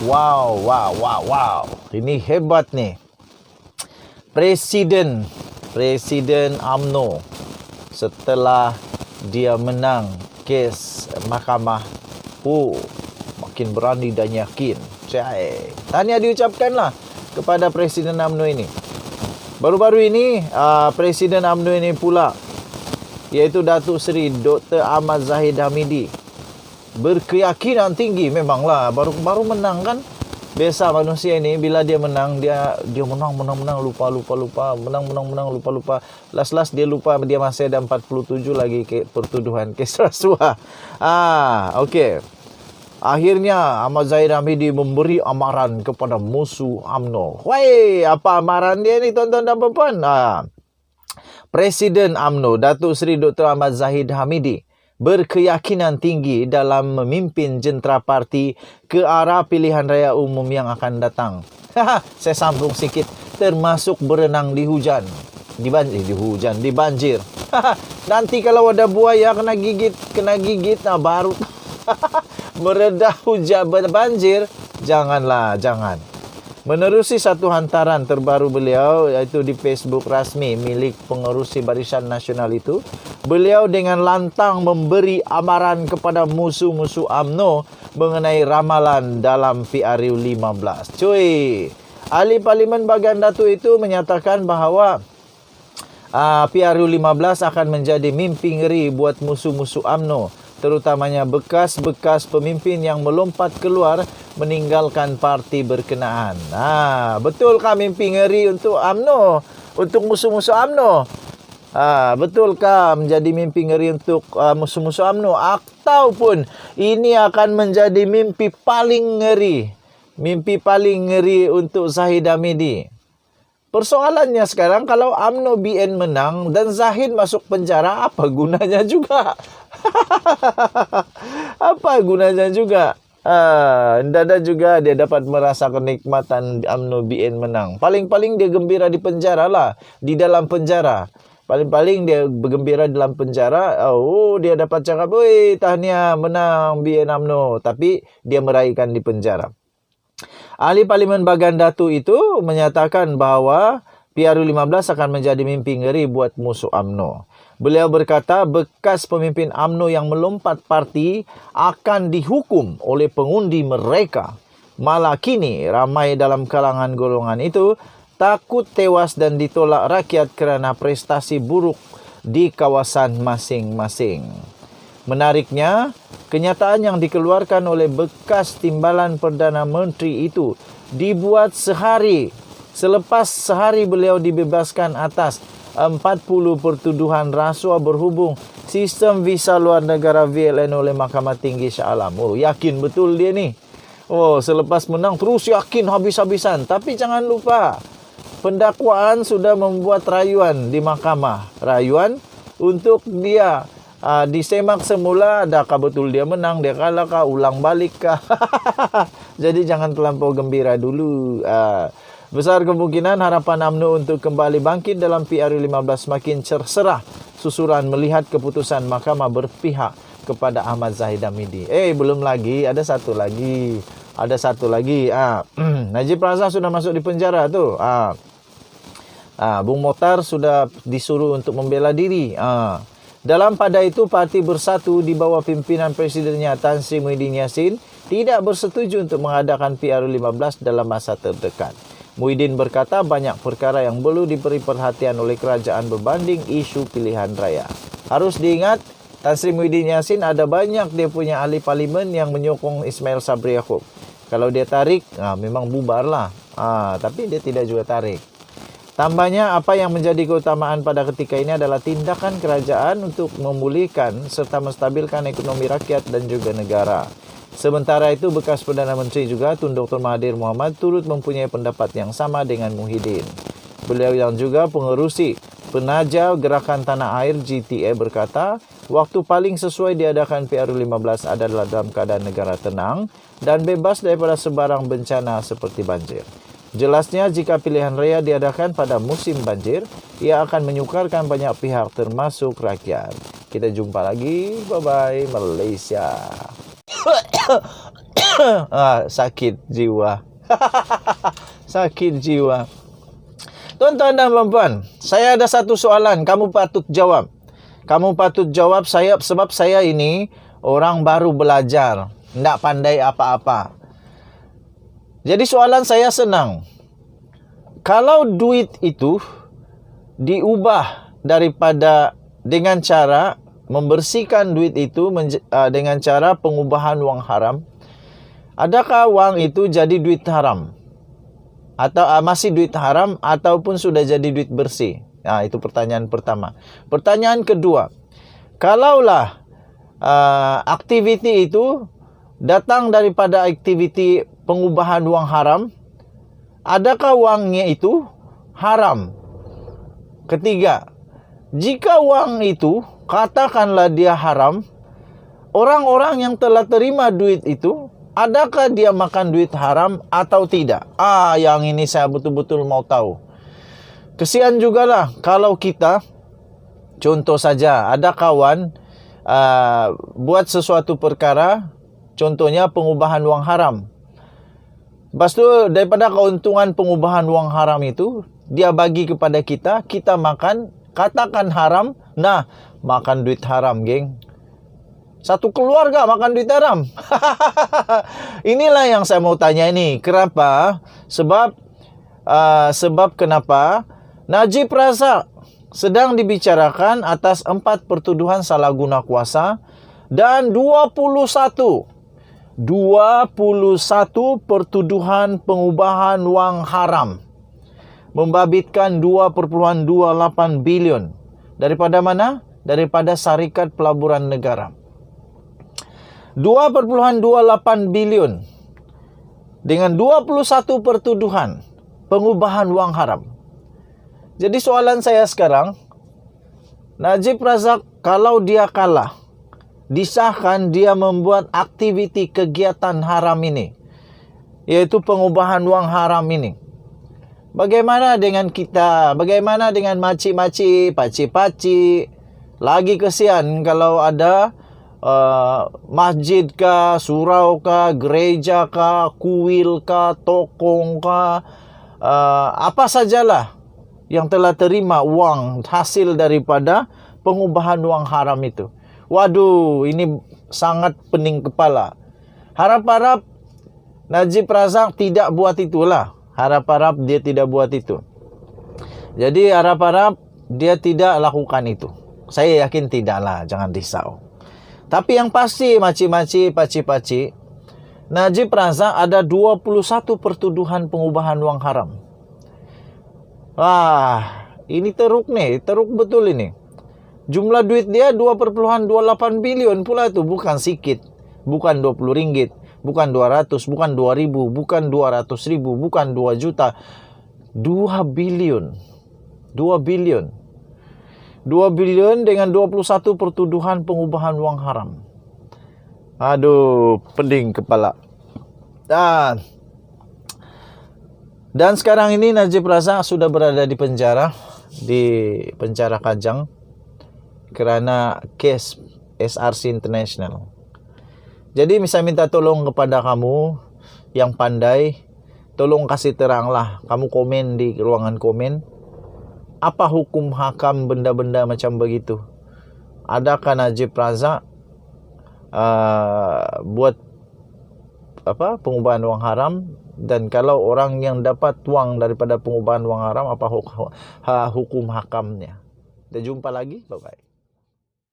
Wow, wow, wow, wow. Ini hebat nih. Presiden UMNO setelah dia menang kes mahkamah. Makin berani dan yakin. Tahniah diucapkanlah kepada Presiden UMNO ini. Baru-baru ini Presiden UMNO ini pula, iaitu Datuk Seri Dr. Ahmad Zahid Hamidi, berkeyakinan tinggi. Memanglah baru menang kan. Biasa manusia ini bila dia menang, dia menang lupa menang lupa. Last dia lupa dia masih ada 47 lagi pertuduhan kes rasuah. Okey. Akhirnya Ahmad Zahid Hamidi memberi amaran kepada musuh UMNO. Apa amaran dia ni tuan-tuan dan puan-puan? Presiden UMNO Datuk Seri Dr. Ahmad Zahid Hamidi berkeyakinan tinggi dalam memimpin jentera parti ke arah pilihan raya umum yang akan datang. Saya sambung sikit, termasuk berenang di hujan. Di banjir. Nanti kalau ada buaya kena gigit, baru meredah hujan banjir. Jangan. Menerusi satu hantaran terbaru beliau, iaitu di Facebook rasmi milik pengerusi Barisan Nasional itu, beliau dengan lantang memberi amaran kepada musuh-musuh UMNO mengenai ramalan dalam PRU 15. Ahli Parlimen Bagan Datuk itu menyatakan bahawa PRU 15 akan menjadi mimpi ngeri buat musuh-musuh UMNO, terutamanya bekas-bekas pemimpin yang melompat keluar meninggalkan parti berkenaan. Betulkah mimpi ngeri untuk UMNO, untuk musuh-musuh UMNO? Betulkah menjadi mimpi ngeri untuk musuh-musuh UMNO, ataupun ini akan menjadi mimpi paling ngeri untuk Zahid Hamidi? Persoalannya sekarang, kalau UMNO BN menang dan Zahid masuk penjara, apa gunanya juga? Apa gunanya juga? Dan juga dia dapat merasa kenikmatan UMNO BN menang. Paling-paling dia gembira di penjara lah, di dalam penjara. Paling-paling dia bergembira dalam penjara. Dia dapat cakap, tahniah menang BN UMNO. Tapi dia meraihkan di penjara. Ahli Parlimen Bagan Datuk itu menyatakan bahawa PRU 15 akan menjadi mimpi ngeri buat musuh UMNO. Beliau berkata bekas pemimpin UMNO yang melompat parti akan dihukum oleh pengundi mereka. Malah kini ramai dalam kalangan golongan itu takut tewas dan ditolak rakyat kerana prestasi buruk di kawasan masing-masing. Menariknya, kenyataan yang dikeluarkan oleh bekas timbalan Perdana Menteri itu dibuat selepas sehari beliau dibebaskan atas 40 pertuduhan rasuah berhubung sistem visa luar negara VLN oleh Mahkamah Tinggi Shah Alam. Yakin betul dia ni. Selepas menang terus yakin habis-habisan. Tapi jangan lupa, pendakwaan sudah membuat rayuan di mahkamah. Rayuan untuk dia disemak semula, adakah betul dia menang, dia kalah kah, ulang balik kah. Jadi jangan terlampau gembira dulu. Besar kemungkinan harapan UMNO untuk kembali bangkit dalam PRU 15 makin cerserah susuran melihat keputusan mahkamah berpihak kepada Ahmad Zahid Hamidi. Belum lagi, ada satu lagi. Najib Razak sudah masuk di penjara tu. Bung Mokhtar sudah disuruh untuk membela diri. Dalam pada itu, Parti Bersatu di bawah pimpinan Presidennya Tan Sri Muhyiddin Yassin tidak bersetuju untuk mengadakan PRU 15 dalam masa terdekat. Muhyiddin berkata banyak perkara yang perlu diberi perhatian oleh kerajaan berbanding isu pilihan raya. Harus diingat, Tan Sri Muhyiddin Yassin ada banyak dia punya ahli parlimen yang menyokong Ismail Sabri Yaakob. Kalau dia tarik, memang bubarlah. Tapi dia tidak juga tarik. Tambahnya, apa yang menjadi keutamaan pada ketika ini adalah tindakan kerajaan untuk memulihkan serta menstabilkan ekonomi rakyat dan juga negara. Sementara itu, bekas Perdana Menteri juga Tun Dr. Mahathir Mohamad turut mempunyai pendapat yang sama dengan Muhyiddin. Beliau yang juga pengerusi Penaja Gerakan Tanah Air GTA berkata, waktu paling sesuai diadakan PRU 15 adalah dalam keadaan negara tenang dan bebas daripada sebarang bencana seperti banjir. Jelasnya, jika pilihan raya diadakan pada musim banjir, ia akan menyukarkan banyak pihak termasuk rakyat. Kita jumpa lagi. Bye-bye, Malaysia. Sakit jiwa. Sakit jiwa. Tuan-tuan dan puan-puan, saya ada satu soalan, kamu patut jawab. Kamu patut jawab saya, sebab saya ini orang baru belajar, tidak pandai apa-apa. Jadi soalan saya senang. Kalau duit itu diubah daripada dengan cara membersihkan duit itu dengan cara pengubahan wang haram, adakah wang itu jadi duit haram? Atau masih duit haram ataupun sudah jadi duit bersih? Nah, itu pertanyaan pertama. Pertanyaan kedua, kalaulah aktiviti itu datang daripada aktiviti pengubahan wang haram, adakah wangnya itu haram? Ketiga, jika wang itu katakanlah dia haram, orang-orang yang telah terima duit itu, adakah dia makan duit haram atau tidak? Yang ini saya betul-betul mau tahu. Kesian jugalah kalau kita, contoh saja, ada kawan buat sesuatu perkara, contohnya pengubahan wang haram. Lepas tu daripada keuntungan pengubahan wang haram itu, dia bagi kepada kita, kita makan, katakan haram, nah makan duit haram, geng. Satu keluarga makan duit haram. Inilah yang saya mau tanya ini. Kenapa? Sebab kenapa Najib Razak sedang dibicarakan atas 4 pertuduhan salah guna kuasa dan 21 pertuduhan pengubahan wang haram, membabitkan 2,28 bilion. Daripada mana? Daripada Syarikat Pelaburan Negara. 2,28 bilion dengan 21 pertuduhan pengubahan wang haram. Jadi soalan saya sekarang, Najib Razak kalau dia kalah, disahkan dia membuat aktiviti kegiatan haram ini, yaitu pengubahan wang haram ini. Bagaimana dengan kita? Bagaimana dengan makcik-makcik, pakcik-pakcik? Lagi kesian kalau ada masjid kah, surau kah, gereja kah, kuil kah, tokong kah, apa sajalah yang telah terima wang hasil daripada pengubahan wang haram itu. Waduh, ini sangat pening kepala. Harap-harap Najib Razak tidak buat itulah. Harap-harap dia tidak buat itu. Jadi harap-harap dia tidak lakukan itu. Saya yakin tidaklah, jangan risau. Tapi yang pasti makcik-makcik, pakcik-pakcik, Najib Razak ada 21 pertuduhan pengubahan wang haram. Wah, ini teruk nih, teruk betul ini. Jumlah duit dia 2,28 bilion pula itu, bukan sikit. Bukan 20 ringgit, bukan 200, bukan 2.000, bukan 200.000, bukan 2 juta. 2 bilion. 2 bilion. 2 bilion dengan 21 pertuduhan pengubahan wang haram. Aduh, pening kepala. Dan sekarang ini Najib Razak sudah berada di penjara Kajang kerana kes SRC International. Jadi saya minta tolong kepada kamu yang pandai, tolong kasih teranglah, kamu komen di ruangan komen. Apa hukum hakam benda-benda macam begitu? Adakah Najib Razak buat pengubahan wang haram? Dan kalau orang yang dapat wang daripada pengubahan wang haram, apa hukum hakamnya? Kita jumpa lagi. Bye-bye.